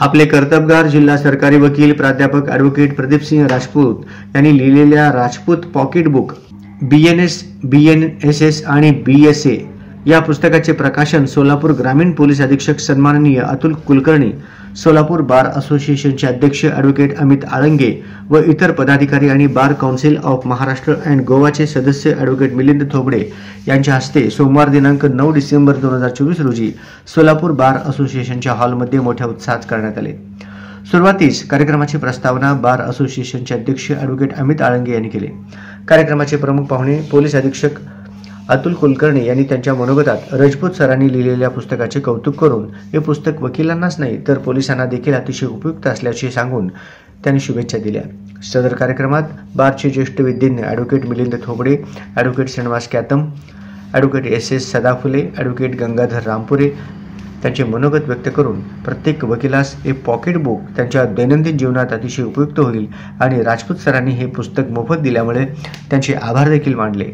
आपले कर्तबगार जिल्हा सरकारी वकील प्राध्यापक ॲडव्होकेट प्रदीपसिंह राजपूत यांनी लिहिलेल्या Rajput pocket book BNS, BNSS आणि BSA या पुस्तकाचे प्रकाशन सोलापूर ग्रामीण पोलीस अधीक्षक सन्माननीय अतुल कुलकर्णी, सोलापूर बार असोसिएशनचे अध्यक्ष ॲडव्होकेट अमित आळंगे व इतर पदाधिकारी आणि bar council of Maharashtra and गोवाचे सदस्य ॲडव्होकेट मिलिंद थोबडे यांच्या हस्ते सोमवार दिनांक 9 डिसेंबर 2024 रोजी सोलापूर बार असोसिएशनच्या हॉलमध्ये मोठ्या उत्साहात करण्यात आले। सुरुवातीस कार्यक्रमाची प्रस्तावना बार असोसिएशनचे अध्यक्ष ॲडव्होकेट अमित आळंगे यांनी केले। कार्यक्रमाचे प्रमुख पाहुणे पोलीस अधीक्षक अतुल कुलकर्णी यांनी त्यांच्या मनोगतात राजपूत सरांनी लिहिलेल्या पुस्तकाचे कौतुक करून हे पुस्तक वकिलांनाच नाही तर पोलिसांना देखील अतिशय उपयुक्त असल्याचे सांगून त्यांनी शुभेच्छा दिल्या। सदर कार्यक्रमात बारचे ज्येष्ठ विद्यज्ञ advocate Milind Thobde, advocate Shrinivas Katam, advocate SS Sadaphule, advocate Gangadhar Rampure त्यांचे मनोगत व्यक्त करून प्रत्येक वकिलास हे पॉकेट बुक त्यांच्या दैनंदिन जीवनात अतिशय उपयुक्त होईल आणि राजपूत सरांनी हे पुस्तक मोफत दिल्यामुळे त्यांचे आभार देखील मानले।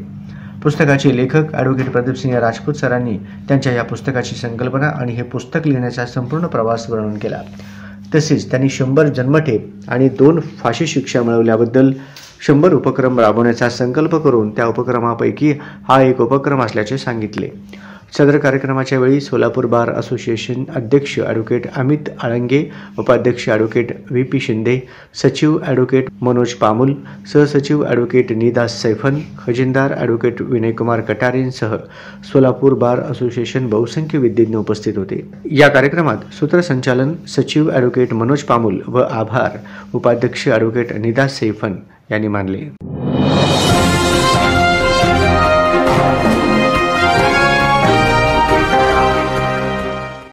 पुस्तकाचे लेखक ॲडव्होकेट प्रदीपसिंह राजपूत सरांनी त्यांच्या या पुस्तकाची संकल्पना आणि हे पुस्तक लिहिण्याचा संपूर्ण प्रवास वर्णन केला। तसेच त्यांनी 100 जन्मठेप आणि 2 फाशी शिक्षा मिळवल्याबद्दल 100 उपक्रम राबवण्याचा संकल्प करून त्या उपक्रमापैकी हा एक उपक्रम असल्याचे सांगितले। सदर कार्यक्रमाच्या वेळी सोलापूर बार असोसिएशन अध्यक्ष ॲडव्होकेट अमित आळंगे, उपाध्यक्ष ॲडव्होकेट VP शिंदे, सचिव ॲडव्होकेट मनोज पामुल, सहसचिव ॲडव्होकेट निदा सैफन, खजिनदार ॲडव्होकेट विनयकुमार कटारेंसह सोलापूर बार असोसिएशन बहुसंख्य विद्यज्ञ उपस्थित होते। या कार्यक्रमात सूत्रसंचालन सचिव ॲडव्होकेट मनोज पामुल व आभार उपाध्यक्ष ॲडव्होकेट निदा सैफन यांनी मानले।